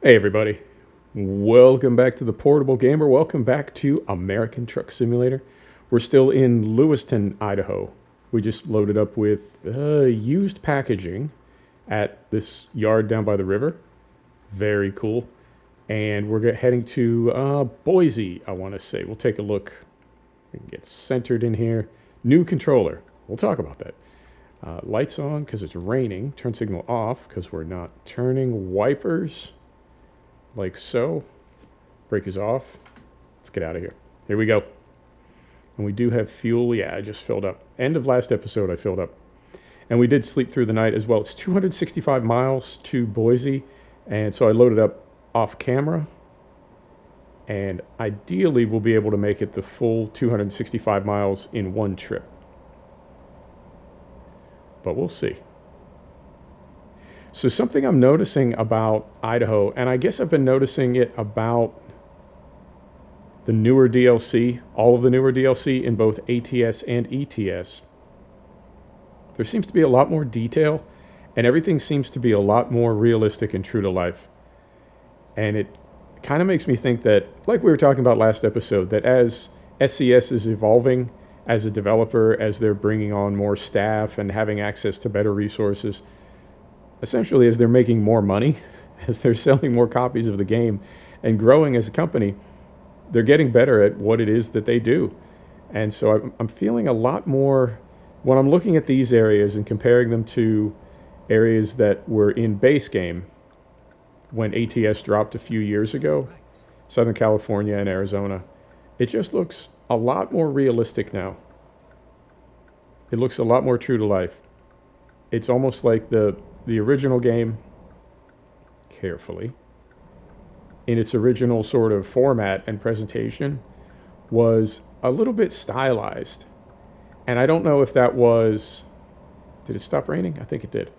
Hey everybody, welcome back to the Portable Gamer. Welcome back to American Truck Simulator. We're still in Lewiston, Idaho. We just loaded up with used packaging at this yard down by the river. Very cool. And we're heading to Boise, I want to say. We'll take a look. We can get centered in here. New controller. We'll talk about that. Lights on because it's raining. Turn signal off because we're not turning. Wipers. Like so. Brake is off. Let's get out of here. Here we go. And we do have fuel. Yeah, I just filled up. End of last episode, I filled up. And we did sleep through the night as well. It's 265 miles to Boise. And so I loaded up off camera. And ideally, we'll be able to make it the full 265 miles in one trip. But we'll see. So something I'm noticing about Idaho, and I guess I've been noticing it about the newer DLC, all of the newer DLC in both ATS and ETS, there seems to be a lot more detail, and everything seems to be a lot more realistic and true to life. And it kind of makes me think that, like we were talking about last episode, that as SCS is evolving as a developer, as they're bringing on more staff and having access to better resources, essentially as they're making more money, as they're selling more copies of the game and growing as a company, they're getting better at what it is that they do. And so I'm feeling a lot more, when I'm looking at these areas and comparing them to areas that were in base game when ATS dropped a few years ago, Southern California and Arizona, it just looks a lot more realistic now. It looks a lot more true to life. It's almost like the original game, carefully, in its original sort of format and presentation, was a little bit stylized. And I don't know if that was... Did it stop raining? I think it did.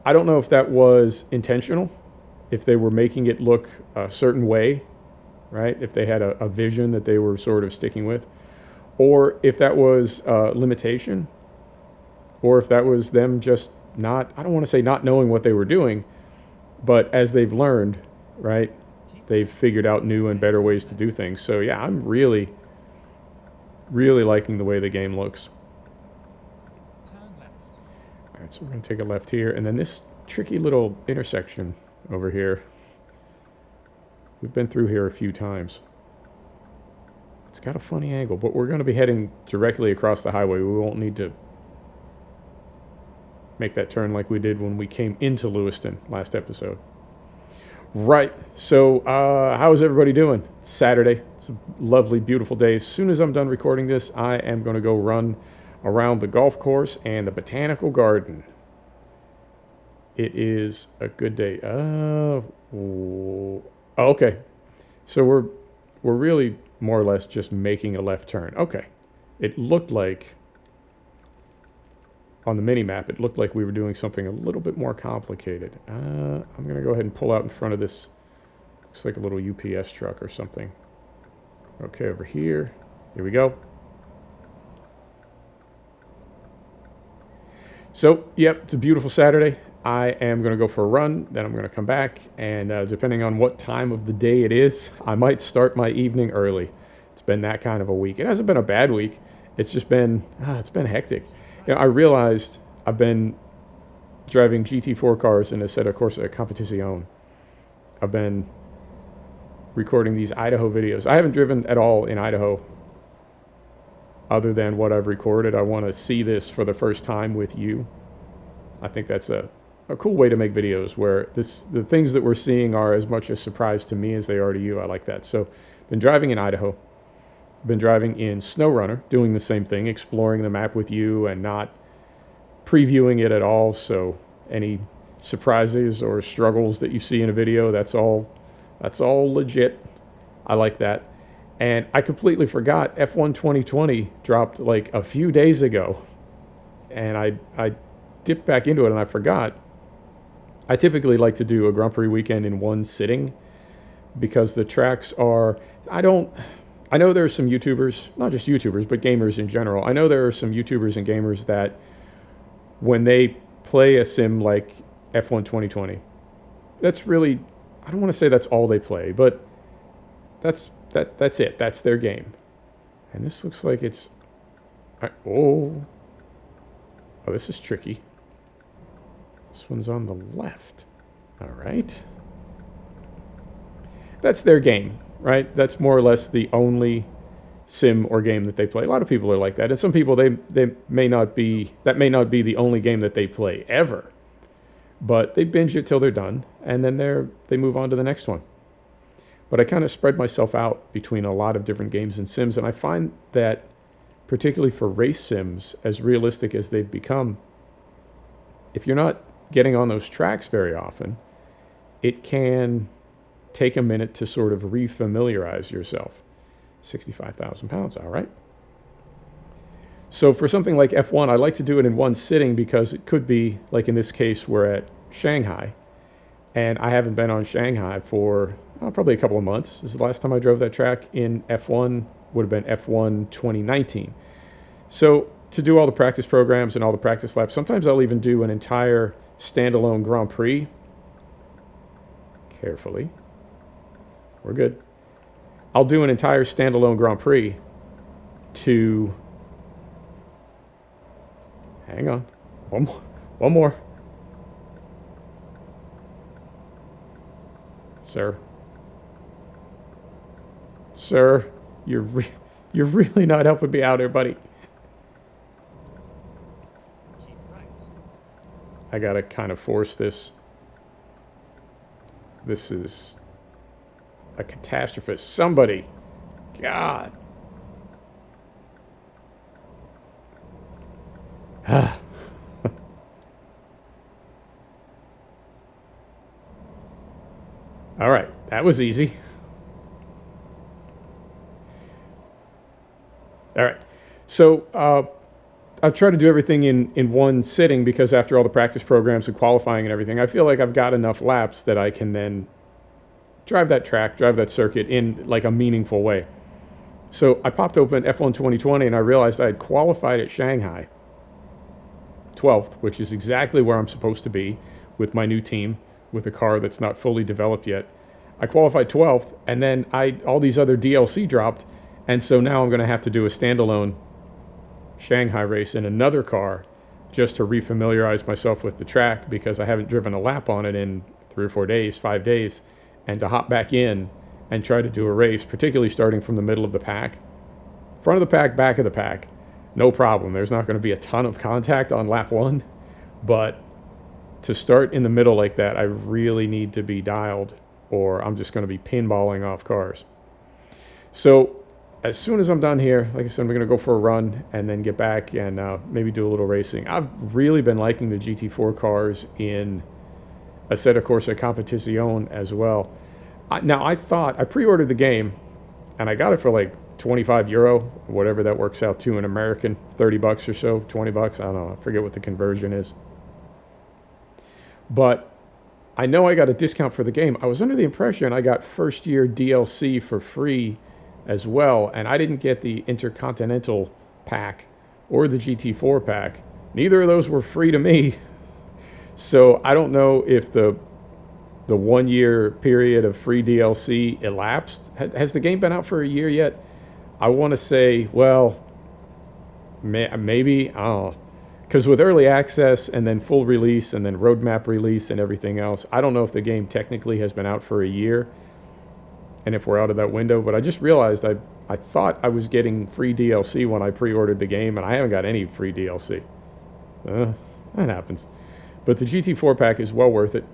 I don't know if that was intentional, if they were making it look a certain way, right? If they had a vision that they were sort of sticking with, or if that was limitation, or if that was them just not, I don't want to say not knowing what they were doing, but as they've learned, right, they've figured out new and better ways to do things. So yeah, I'm really, really liking the way the game looks. All right, so we're going to take a left here, and then this tricky little intersection over here. We've been through here a few times. It's got a funny angle, but we're going to be heading directly across the highway. We won't need to make that turn like we did when we came into Lewiston last episode. Right, so how is everybody doing? It's Saturday. It's a lovely, beautiful day. As soon as I'm done recording this, I am going to go run around the golf course and the botanical garden. It is a good day. Okay, so we're really more or less just making a left turn. Okay, it looked like on the mini map, it looked like we were doing something a little bit more complicated. I'm going to go ahead and pull out in front of this. Looks like a little UPS truck or something. Okay, over here. Here we go. So, yep, it's a beautiful Saturday. I am going to go for a run, then I'm going to come back, and depending on what time of the day it is, I might start my evening early. It's been that kind of a week. It hasn't been a bad week. It's just been, it's been hectic. You know, I realized I've been driving GT4 cars in a set of Corsa Competizione. I've been recording these Idaho videos. I haven't driven at all in Idaho other than what I've recorded. I want to see this for the first time with you. I think that's a cool way to make videos where the things that we're seeing are as much a surprise to me as they are to you. I like that. So, been driving in Idaho. Been driving in SnowRunner, doing the same thing, exploring the map with you and not previewing it at all. So any surprises or struggles that you see in a video, that's all legit. I like that. And I completely forgot F1 2020 dropped like a few days ago. And I dipped back into it and I forgot. I typically like to do a Grand Prix weekend in one sitting because the tracks are, I know there are some YouTubers, not just YouTubers, but gamers in general. I know there are some YouTubers and gamers that when they play a sim like F1 2020, that's really, I don't want to say that's all they play, but that's it. That's their game. And this looks like it's, oh, this is tricky. This one's on the left. All right. That's their game, right? That's more or less the only sim or game that they play. A lot of people are like that. And some people, they may not be, that may not be the only game that they play ever. But they binge it till they're done, and then they move on to the next one. But I kind of spread myself out between a lot of different games and sims, and I find that, particularly for race sims, as realistic as they've become, if you're not getting on those tracks very often, it can take a minute to sort of refamiliarize yourself. 65,000 pounds, all right. So for something like F1, I like to do it in one sitting because it could be, like in this case, we're at Shanghai, and I haven't been on Shanghai for probably a couple of months. This is the last time I drove that track in F1, would have been F1 2019. So to do all the practice programs and all the practice laps, sometimes I'll even do an entire standalone Grand Prix. Carefully. We're good. I'll do an entire standalone Grand Prix to... Hang on. One more. Sir. Sir, you're really not helping me out here, buddy. I gotta kind of force this. This is a catastrophe. Somebody. God. All right, that was easy. All right, so I've tried to do everything in one sitting because after all the practice programs and qualifying and everything, I feel like I've got enough laps that I can then drive that track, drive that circuit in like a meaningful way. So I popped open F1 2020 and I realized I had qualified at Shanghai 12th, which is exactly where I'm supposed to be with my new team, with a car that's not fully developed yet. I qualified 12th, and then all these other DLC dropped, and so now I'm going to have to do a standalone Shanghai race in another car just to refamiliarize myself with the track because I haven't driven a lap on it in 3 or 4 days, 5 days, and to hop back in and try to do a race, particularly starting from the middle of the pack. Front of the pack, back of the pack, no problem. There's not going to be a ton of contact on lap 1, but to start in the middle like that, I really need to be dialed or I'm just going to be pinballing off cars. So as soon as I'm done here, like I said, I'm going to go for a run and then get back and maybe do a little racing. I've really been liking the GT4 cars in Assetto Corsa Competizione as well. Now, I thought, I pre-ordered the game and I got it for like €25, whatever that works out to in American, 30 bucks or so, 20 bucks, I don't know, I forget what the conversion is. But I know I got a discount for the game. I was under the impression I got first year DLC for free as well, and I didn't get the Intercontinental pack or the GT4 pack. Neither of those were free to me. So I don't know if the 1 year period of free DLC elapsed. Has the game been out for a year yet? I want to say, well, maybe, I don't know. Because with early access and then full release and then roadmap release and everything else, I don't know if the game technically has been out for a year and if we're out of that window. But I just realized I thought I was getting free DLC when I pre-ordered the game, and I haven't got any free DLC. That happens. But the GT4 pack is well worth it.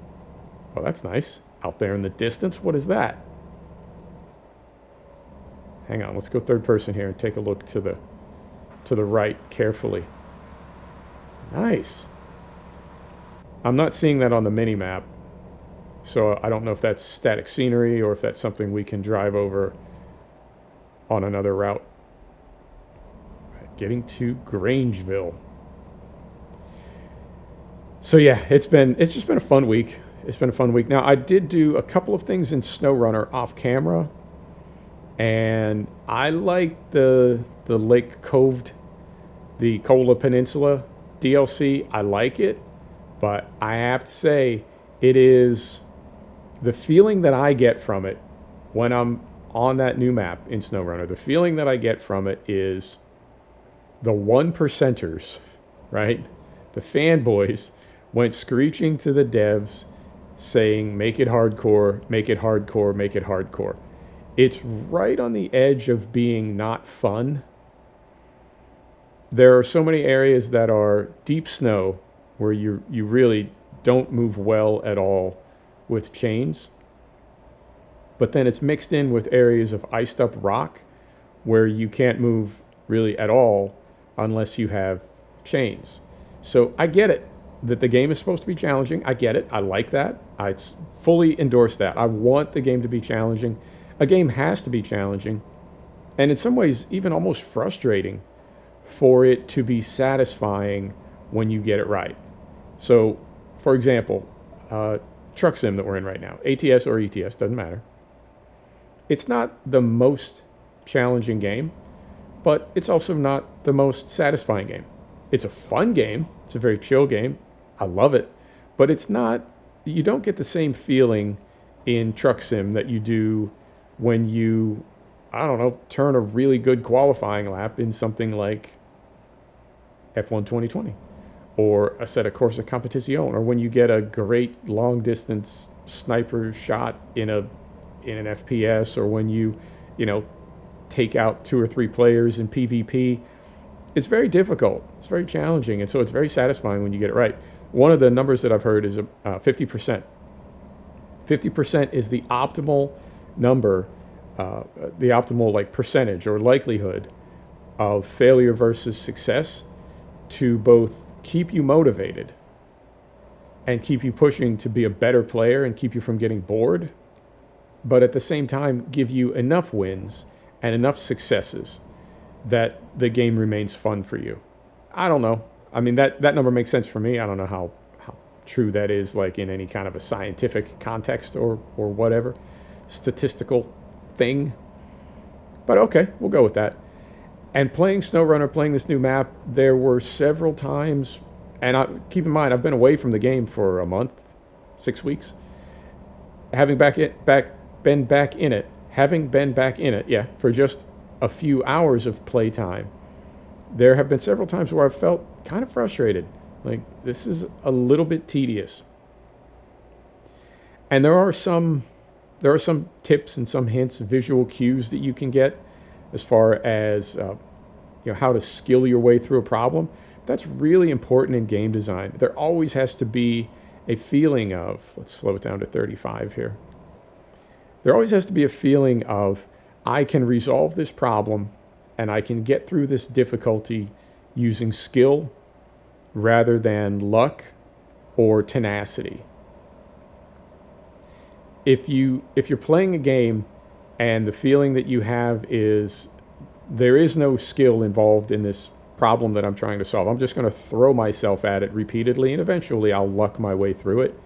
Oh, that's nice. Out there in the distance, what is that? Hang on, let's go third person here and take a look to the right carefully. Nice. I'm not seeing that on the mini-map, so I don't know if that's static scenery or if that's something we can drive over on another route. Right, getting to Grangeville. So yeah, it's just been a fun week. It's been a fun week. Now, I did do a couple of things in SnowRunner off camera, and I like the Lake Coved, the Kola Peninsula DLC. I like it, but I have to say it is The feeling that I get from it when I'm on that new map in SnowRunner, the feeling that I get from it is the one percenters, right? The fanboys went screeching to the devs saying, make it hardcore, make it hardcore, make it hardcore. It's right on the edge of being not fun. There are so many areas that are deep snow where you really don't move well at all with chains. But then it's mixed in with areas of iced up rock where you can't move really at all unless you have chains. So I get it that the game is supposed to be challenging. I get it. I like that. I fully endorse that. I want the game to be challenging. A game has to be challenging, and in some ways even almost frustrating for it to be satisfying when you get it right. So, for example, truck sim that we're in right now, ATS or ETS, doesn't matter. It's not the most challenging game, but it's also not the most satisfying game. It's a fun game. It's a very chill game. I love it. But it's not, you don't get the same feeling in truck sim that you do when you, I don't know, turn a really good qualifying lap in something like F1 2020 or a set of Corsa Competizione, or when you get a great long distance sniper shot in an FPS, or when you take out 2 or 3 players in PvP. It's very difficult. It's very challenging, and so it's very satisfying when you get it right. One of the numbers that I've heard is 50%. 50% is the optimal number, the optimal percentage or likelihood of failure versus success to both keep you motivated and keep you pushing to be a better player and keep you from getting bored, but at the same time give you enough wins and enough successes that the game remains fun for you. I don't know. I mean, that number makes sense for me. I don't know how true that is, in any kind of a scientific context or whatever, statistical thing. But okay, we'll go with that. And playing SnowRunner, playing this new map, there were several times, and keep in mind, I've been away from the game for a month, 6 weeks. Having been back in it, yeah, for just a few hours of playtime, there have been several times where I've felt kind of frustrated. This is a little bit tedious. And there are some tips and some hints, visual cues that you can get as far as how to skill your way through a problem. That's really important in game design. There always has to be a feeling of, let's slow it down to 35 here. There always has to be a feeling of, I can resolve this problem and I can get through this difficulty using skill rather than luck or tenacity. If you're playing a game and the feeling that you have is there is no skill involved in this problem that I'm trying to solve, I'm just going to throw myself at it repeatedly and eventually I'll luck my way through it,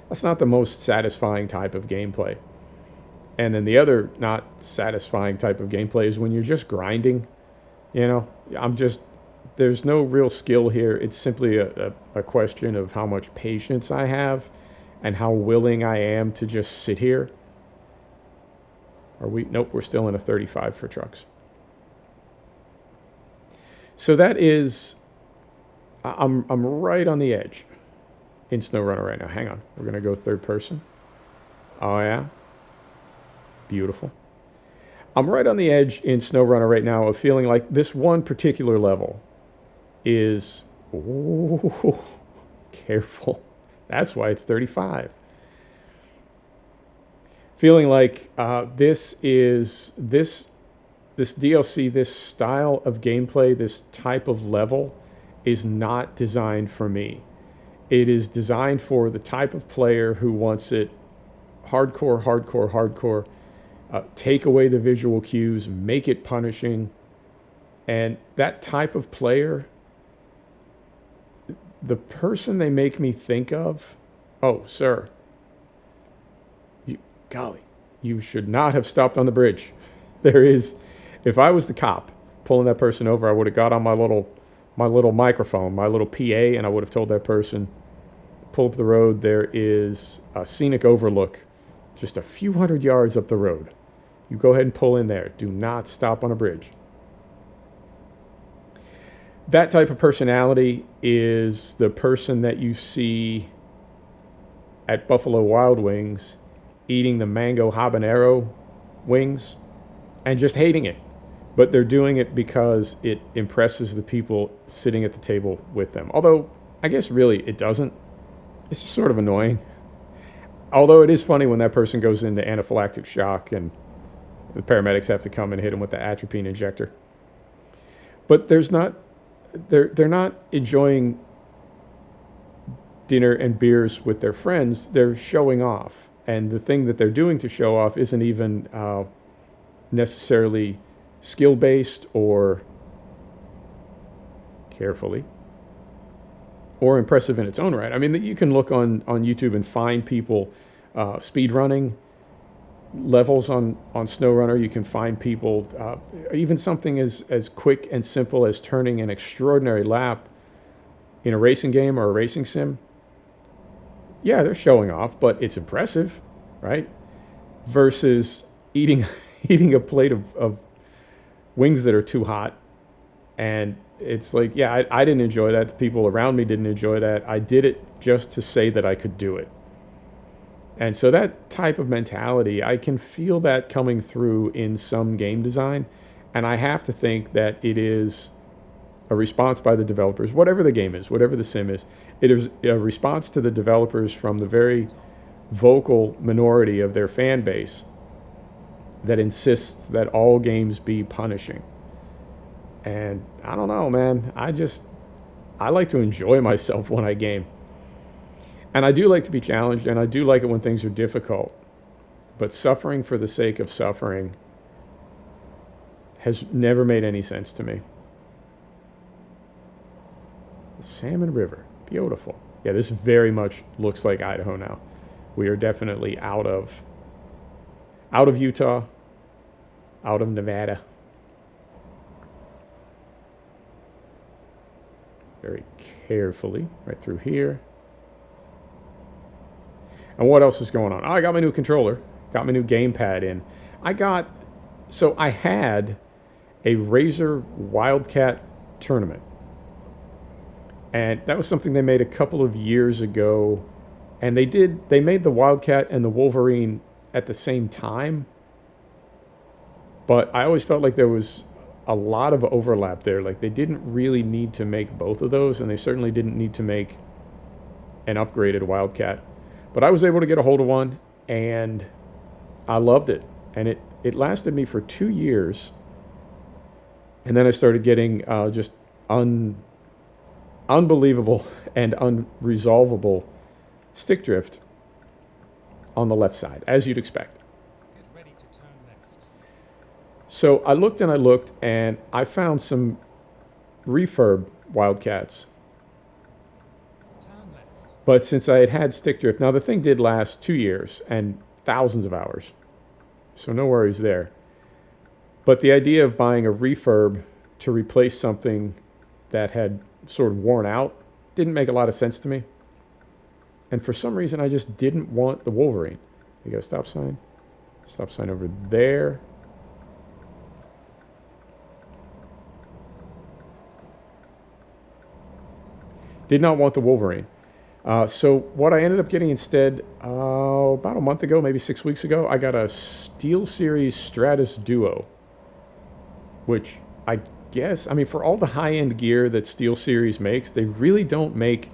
that's not the most satisfying type of gameplay. And then the other not satisfying type of gameplay is when you're just grinding. There's no real skill here. It's simply a question of how much patience I have and how willing I am to just sit here. Nope, we're still in a 35 for trucks. So that is, I'm right on the edge in SnowRunner right now. Hang on, we're gonna go third person. Oh yeah, beautiful. I'm right on the edge in SnowRunner right now of feeling like this one particular level is, ooh, careful. That's why it's 35. Feeling like this DLC, this style of gameplay, this type of level is not designed for me. It is designed for the type of player who wants it hardcore, hardcore, hardcore. Take away the visual cues, make it punishing. And that type of player, the person they make me think of, oh, sir, golly, you should not have stopped on the bridge. If I was the cop pulling that person over, I would have got on my little microphone, my little PA, and I would have told that person, pull up the road, there is a scenic overlook just a few hundred yards up the road. You go ahead and pull in there. Do not stop on a bridge. That type of personality is the person that you see at Buffalo Wild Wings eating the mango habanero wings and just hating it. But they're doing it because it impresses the people sitting at the table with them. Although, I guess really it doesn't. It's just sort of annoying. Although it is funny when that person goes into anaphylactic shock and the paramedics have to come and hit them with the atropine injector. But they're not enjoying dinner and beers with their friends. They're showing off. And the thing that they're doing to show off isn't even necessarily skill-based or carefully or impressive in its own right. I mean, you can look on YouTube and find people speed running levels on SnowRunner. You can find people even something as quick and simple as turning an extraordinary lap in a racing game or a racing sim. Yeah, they're showing off, but it's impressive, right? Versus eating a plate of wings that are too hot. And it's like, yeah, I didn't enjoy that. The people around me didn't enjoy that. I did it just to say that I could do it. And so that type of mentality, I can feel that coming through in some game design. And I have to think that it is a response by the developers, whatever the game is, whatever the sim is. It is a response to the developers from the very vocal minority of their fan base that insists that all games be punishing. And I don't know, man. I like to enjoy myself when I game. And I do like to be challenged, and I do like it when things are difficult. But suffering for the sake of suffering has never made any sense to me. The Salmon River. Beautiful. Yeah, this very much looks like Idaho now. We are definitely out of Utah, out of Nevada. Very carefully, right through here. And what else is going on? Oh, I got my new controller, got my new gamepad in. I had a Razor Wildcat tournament. And that was something they made a couple of years ago. And they made the Wildcat and the Wolverine at the same time. But I always felt like there was a lot of overlap there. Like they didn't really need to make both of those, and they certainly didn't need to make an upgraded Wildcat. But I was able to get a hold of one, and I loved it. And it lasted me for 2 years. And then I started getting just unbelievable and unresolvable stick drift on the left side, as you'd expect. Get ready to turn left. So I looked and I looked, and I found some refurb Wildcats. Turn left. But since I had stick drift, now the thing did last 2 years and thousands of hours. So no worries there. But the idea of buying a refurb to replace something that had sort of worn out didn't make a lot of sense to me. And for some reason, I just didn't want the Wolverine. You got a stop sign? Stop sign over there. Did not want the Wolverine. So what I ended up getting instead, about a month ago, maybe 6 weeks ago, I got a SteelSeries Stratus Duo, which I guess, I mean, for all the high-end gear that SteelSeries makes, they really don't make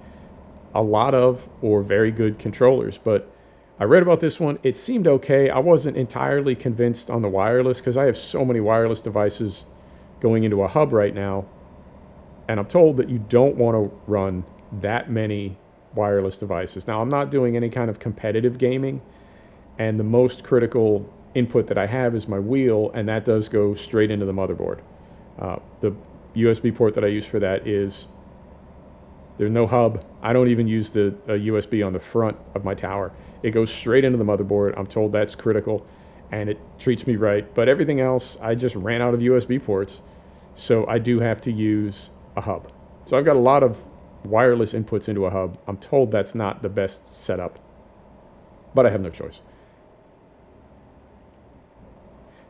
a lot of or very good controllers. But I read about this one. It seemed okay. I wasn't entirely convinced on the wireless because I have so many wireless devices going into a hub right now. And I'm told that you don't want to run that many wireless devices. Now, I'm not doing any kind of competitive gaming, and the most critical input that I have is my wheel, and that does go straight into the motherboard. The USB port that I use for that is, there's no hub. I don't even use the USB on the front of my tower. It goes straight into the motherboard. I'm told that's critical, and it treats me right. But everything else, I just ran out of USB ports, so I do have to use a hub. So I've got a lot of wireless inputs into a hub. I'm told that's not the best setup, but I have no choice.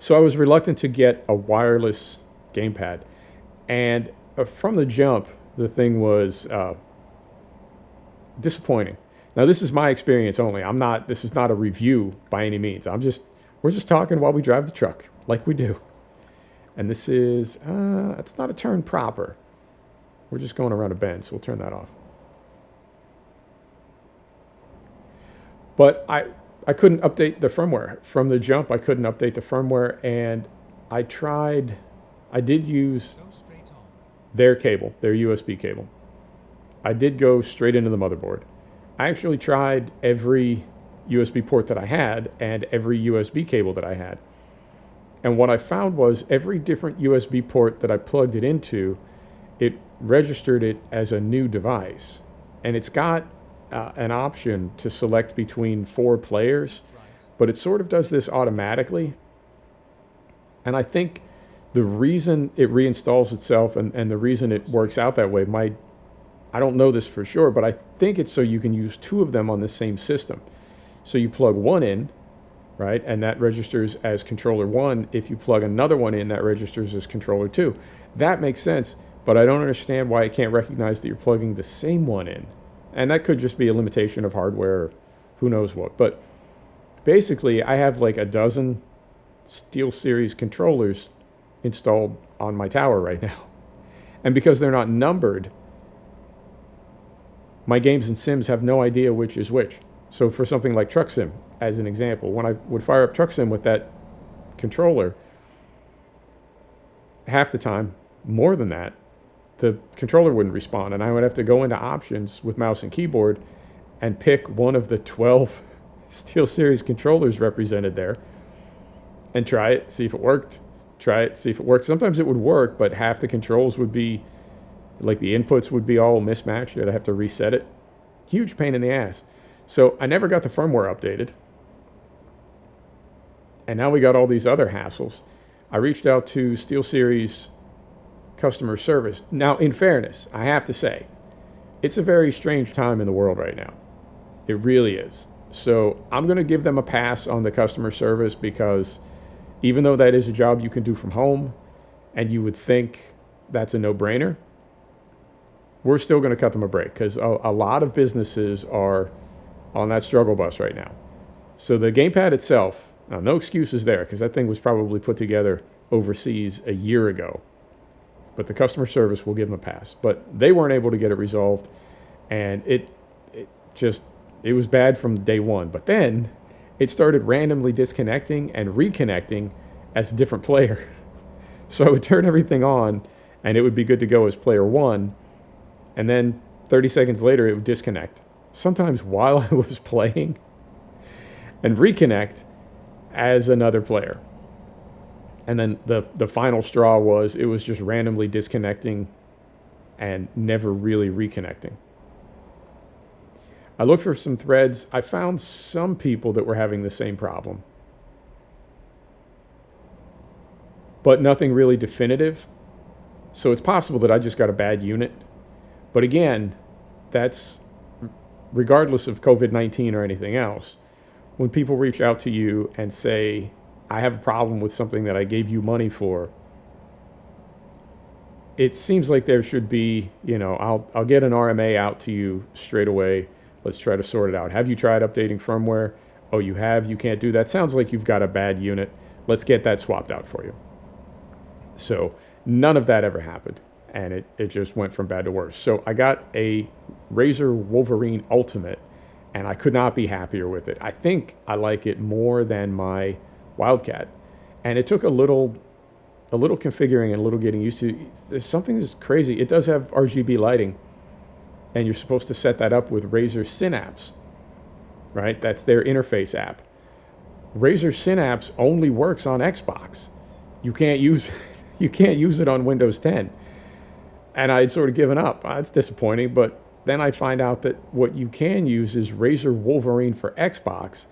So I was reluctant to get a wireless gamepad. And from the jump, the thing was disappointing. Now, this is my experience only. This is not a review by any means. We're just talking while we drive the truck, like we do. And this is, it's not a turn proper. We're just going around a bend, so we'll turn that off. But I couldn't update the firmware. From the jump, I couldn't update the firmware, and I did use Go straight on. their cable, their USB cable. I did go straight into the motherboard. I actually tried every USB port that I had and every USB cable that I had. And what I found was every different USB port that I plugged it into, it registered it as a new device. And it's got an option to select between 4 players, but it sort of does this automatically. And I think the reason it reinstalls itself and the reason it works out that way I don't know this for sure, but I think it's so you can use 2 of them on the same system. So you plug one in, right, and that registers as controller 1. If you plug another one in, that registers as controller 2. That makes sense, but I don't understand why it can't recognize that you're plugging the same one in. And that could just be a limitation of hardware, or who knows what. But basically, I have like a dozen SteelSeries controllers installed on my tower right now. And because they're not numbered, my games and sims have no idea which is which. So for something like Truck Sim, as an example, when I would fire up Truck Sim with that controller, half the time, more than that, the controller wouldn't respond, and I would have to go into options with mouse and keyboard and pick one of the 12 SteelSeries controllers represented there and try it, see if it worked. Try it, see if it worked. Sometimes it would work, but half the controls would be, like the inputs would be all mismatched. I'd have to reset it. Huge pain in the ass. So I never got the firmware updated. And now we got all these other hassles. I reached out to SteelSeries customer service. Now, in fairness, I have to say, it's a very strange time in the world right now. It really is. So I'm going to give them a pass on the customer service because even though that is a job you can do from home and you would think that's a no-brainer, we're still going to cut them a break because a lot of businesses are on that struggle bus right now. So the gamepad itself, now no excuses there because that thing was probably put together overseas a year ago. But the customer service will give them a pass. But they weren't able to get it resolved, and it was bad from day one. But then it started randomly disconnecting and reconnecting as a different player. So I would turn everything on, and it would be good to go as player 1, and then 30 seconds later it would disconnect. Sometimes while I was playing, and reconnect as another player. And then the final straw was it was just randomly disconnecting and never really reconnecting. I looked for some threads. I found some people that were having the same problem, but nothing really definitive. So it's possible that I just got a bad unit. But again, that's regardless of COVID-19 or anything else. When people reach out to you and say, I have a problem with something that I gave you money for, it seems like there should be, I'll get an RMA out to you straight away. Let's try to sort it out. Have you tried updating firmware? Oh, you have? You can't do that? Sounds like you've got a bad unit. Let's get that swapped out for you. So none of that ever happened, and it just went from bad to worse. So I got a Razer Wolverine Ultimate, and I could not be happier with it. I think I like it more than my Wildcat, and it took a little configuring and a little getting used to. There's something that's crazy. It does have RGB lighting, and you're supposed to set that up with Razer Synapse, right? That's their interface app. Razer Synapse only works on Xbox. You can't use it on Windows 10. And I'd sort of given up. It's disappointing, but then I find out that what you can use is Razer Wolverine for Xbox.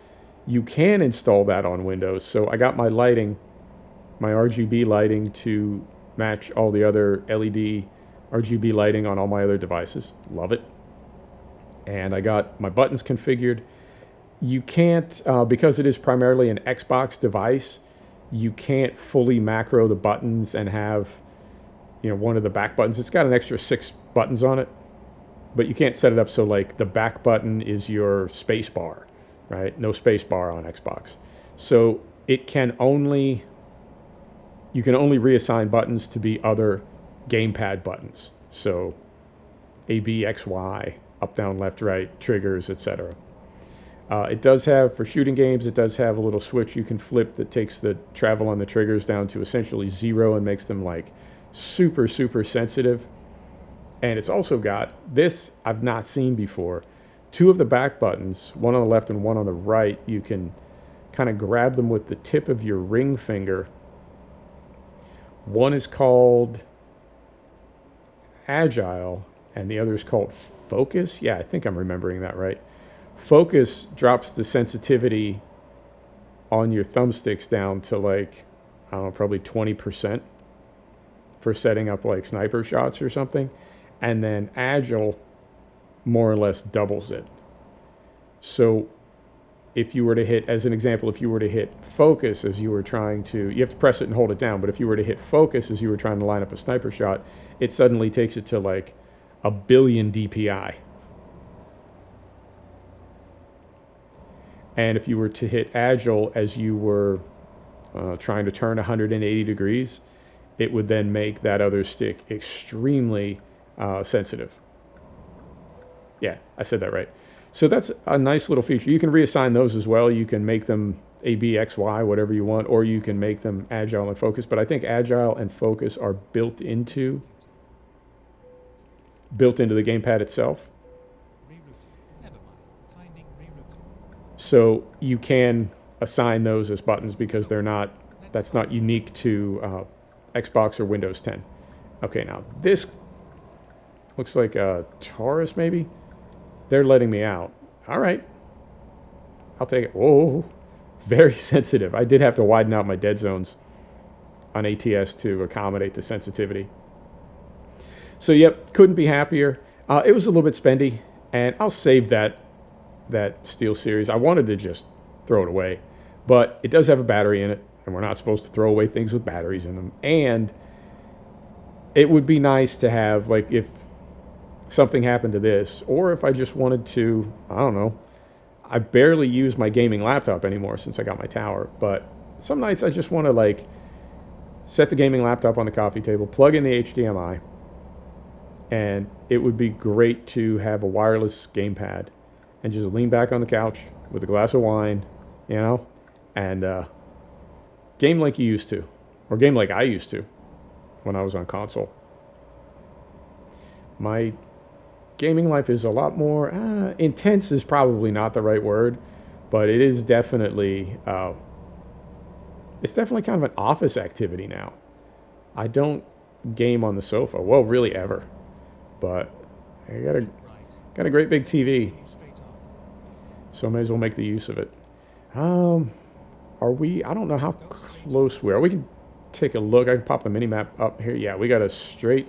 You can install that on Windows. So I got my lighting, my RGB lighting to match all the other LED RGB lighting on all my other devices. Love it. And I got my buttons configured. You can't, because it is primarily an Xbox device, you can't fully macro the buttons and have, one of the back buttons. It's got an extra 6 buttons on it, but you can't set it up so like the back button is your space bar, right? No space bar on Xbox. So you can only reassign buttons to be other gamepad buttons. So A, B, X, Y, up, down, left, right, triggers, etc. It does have, for shooting games, it does have a little switch you can flip that takes the travel on the triggers down to essentially 0 and makes them like super, super sensitive. And it's also got, this I've not seen before, 2 of the back buttons, one on the left and one on the right, you can kind of grab them with the tip of your ring finger. One is called Agile and the other is called Focus. Yeah, I think I'm remembering that right. Focus drops the sensitivity on your thumbsticks down to like, I don't know, probably 20% for setting up like sniper shots or something. And then Agile more or less doubles it. So if you were to hit, as an example, if you were to hit focus as you were trying to, you have to press it and hold it down, but if you were to hit focus as you were trying to line up a sniper shot, it suddenly takes it to like 1 billion DPI. And if you were to hit Agile as you were trying to turn 180 degrees, it would then make that other stick extremely sensitive. Yeah, I said that right. So that's a nice little feature. You can reassign those as well. You can make them A, B, X, Y, whatever you want, or you can make them Agile and Focus. But I think Agile and Focus are built into the gamepad itself. So you can assign those as buttons because that's not unique to Xbox or Windows 10. Okay, now this looks like a Taurus maybe. They're letting me out. All right. I'll take it. Whoa. Very sensitive. I did have to widen out my dead zones on ATS to accommodate the sensitivity. So, yep, couldn't be happier. It was a little bit spendy, and I'll save that SteelSeries. I wanted to just throw it away, but it does have a battery in it, and we're not supposed to throw away things with batteries in them. And it would be nice to have, like, if something happened to this, or if I just wanted to, I don't know, I barely use my gaming laptop anymore since I got my tower, but some nights I just want to like set the gaming laptop on the coffee table, plug in the HDMI, and it would be great to have a wireless gamepad and just lean back on the couch with a glass of wine, and game like you used to, or game like I used to when I was on console. My gaming life is a lot more intense is probably not the right word, but it is definitely it's definitely kind of an office activity now. I don't game on the sofa, well, really ever, but I got a great big TV, so I may as well make the use of it. Are we? I don't know how close we are. We can take a look. I can pop the mini map up here. Yeah, we got a straight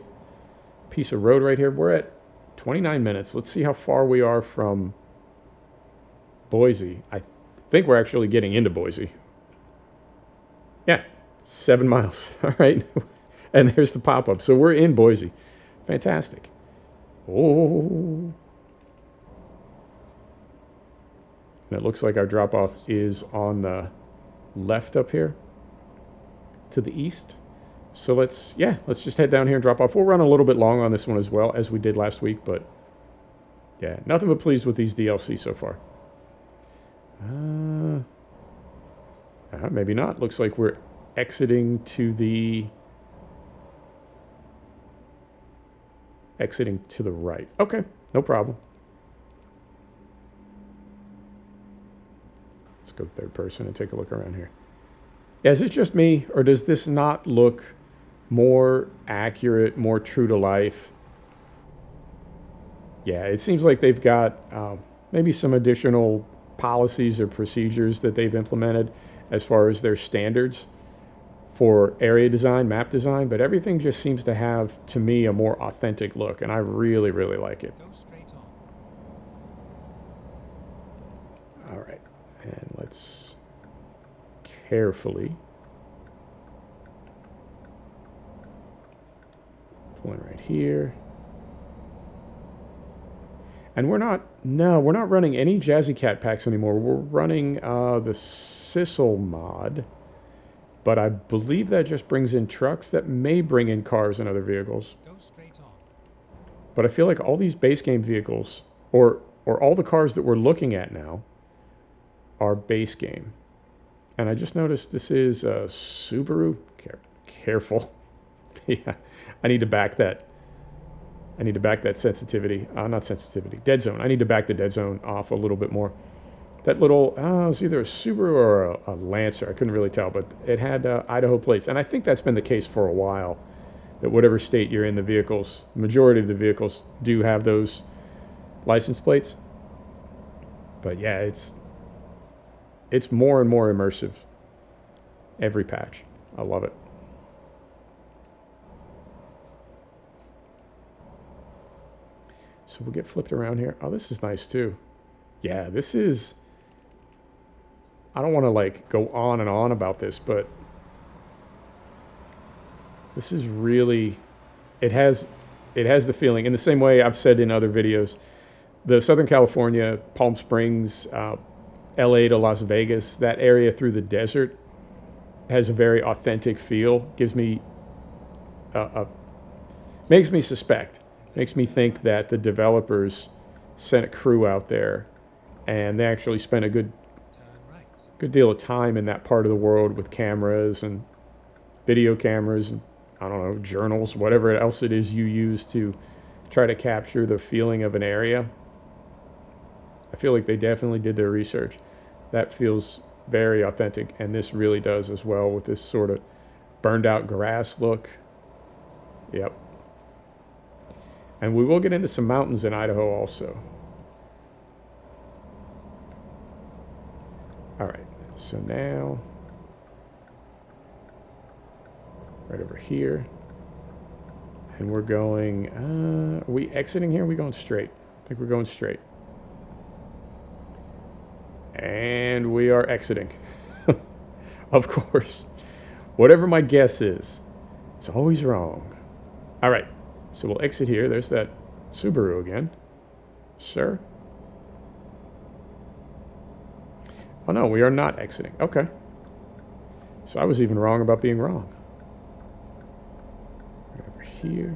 piece of road right here. We're at 29 minutes. Let's see how far we are from Boise. I think we're actually getting into Boise. Yeah, 7 miles. All right. And there's the pop-up. So we're in Boise. Fantastic. Oh. And it looks like our drop-off is on the left up here to the east. So let's just head down here and drop off. We'll run a little bit long on this one as well, as we did last week, but yeah, nothing but pleased with these DLC so far. Maybe not. Looks like we're exiting to the right. Okay, no problem. Let's go third person and take a look around here. Yeah, is it just me, or does this not look more accurate, more true to life? Yeah, it seems like they've got maybe some additional policies or procedures that they've implemented as far as their standards for area design, map design, but everything just seems to have, to me, a more authentic look, and I really, really like it. All right, and let's carefully Pulling right here. And we're not running any Jazzy Cat packs anymore. We're running the Sissel mod. But I believe that just brings in trucks. That may bring in cars and other vehicles. Go straight on. But I feel like all these base game vehicles, or all the cars that we're looking at now, are base game. And I just noticed this is a Subaru. Careful. Yeah, I need to back that. I need to back that sensitivity. Not sensitivity. Dead zone. I need to back the dead zone off a little bit more. That little, it's either a Subaru or a Lancer. I couldn't really tell, but it had Idaho plates. And I think that's been the case for a while, that whatever state you're in, the vehicles, majority of the vehicles do have those license plates. But yeah, it's more and more immersive every patch. I love it. So we'll get flipped around here. Oh, this is nice too. Yeah, this is... I don't want to like go on and on about this, but this is really... It has the feeling, in the same way I've said in other videos, the Southern California, Palm Springs, LA to Las Vegas, that area through the desert has a very authentic feel. Gives me makes me suspect. Makes me think that the developers sent a crew out there and they actually spent a good deal of time in that part of the world with cameras and video cameras and, I don't know, journals, whatever else it is you use to try to capture the feeling of an area. I feel like they definitely did their research. That feels very authentic, and this really does as well with this sort of burned out grass look. Yep. And we will get into some mountains in Idaho also. All right, so now, right over here. And we're going, are we exiting here? Are we going straight? I think we're going straight. And we are exiting. Of course. Whatever my guess is, it's always wrong. All right. So we'll exit here. There's that Subaru again. Sir? Oh, no, we are not exiting. Okay. So I was even wrong about being wrong. Right over here.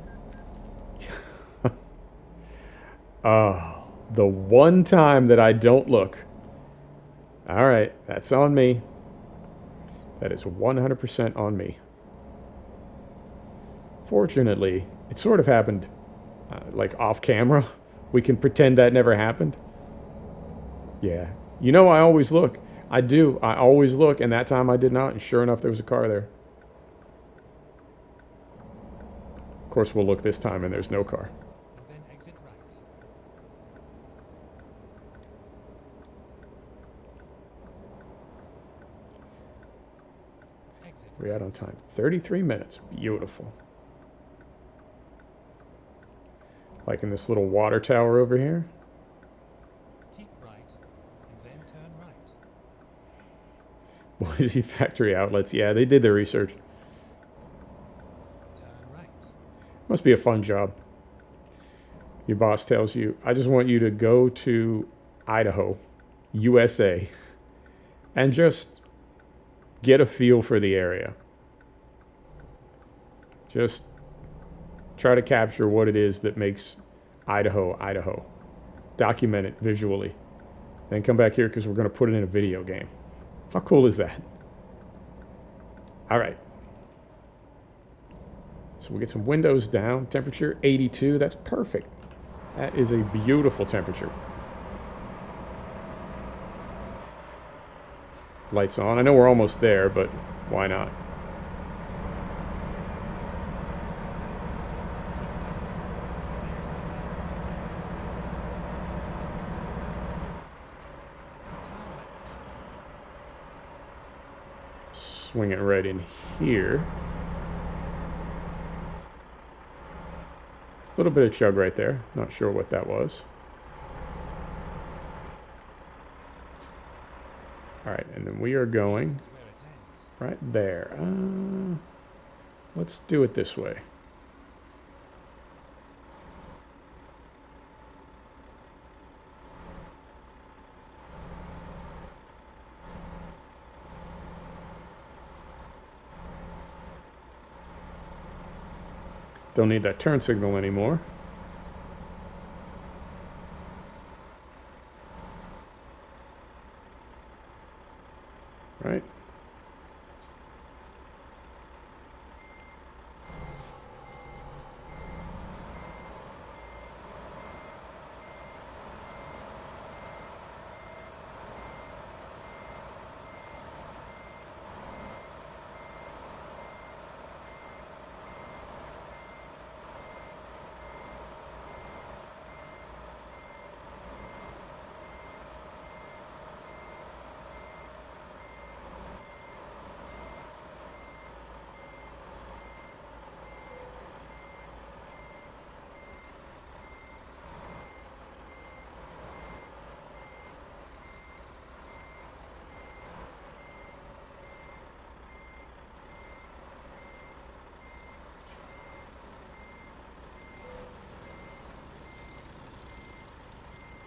Oh, the one time that I don't look. All right, that's on me. That is 100% on me. Fortunately, it sort of happened like off camera. We can pretend that never happened. Yeah. You know, I always look. I do. I always look, and that time I did not, and sure enough, there was a car there. Of course, we'll look this time, and there's no car. And then exit right. Exit. We're out on time. 33 minutes. Beautiful. Like in this little water tower over here. Keep right, and then turn right. Boise factory outlets. Yeah, they did their research. Turn right. Must be a fun job. Your boss tells you, I just want you to go to Idaho, USA, and just get a feel for the area. Just try to capture what it is that makes Idaho, Idaho. Document it visually. Then come back here because we're going to put it in a video game. How cool is that? All right. So we'll get some windows down. Temperature 82. That's perfect. That is a beautiful temperature. Lights on. I know we're almost there, but why not? Swing it right in here. A little bit of chug right there. Not sure what that was. All right, and then we are going right there. Let's do it this way. Don't need that turn signal anymore. Right?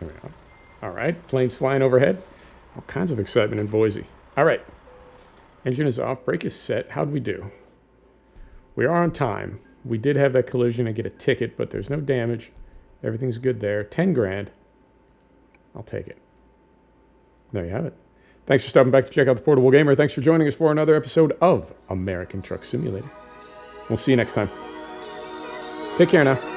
There we go. All right, planes flying overhead. All kinds of excitement in Boise. All right, engine is off, brake is set. How'd we do? We are on time. We did have that collision and get a ticket, but there's no damage. Everything's good there. 10 grand. I'll take it. There you have it. Thanks for stopping back to check out the Portable Gamer. Thanks for joining us for another episode of American Truck Simulator. We'll see you next time. Take care now.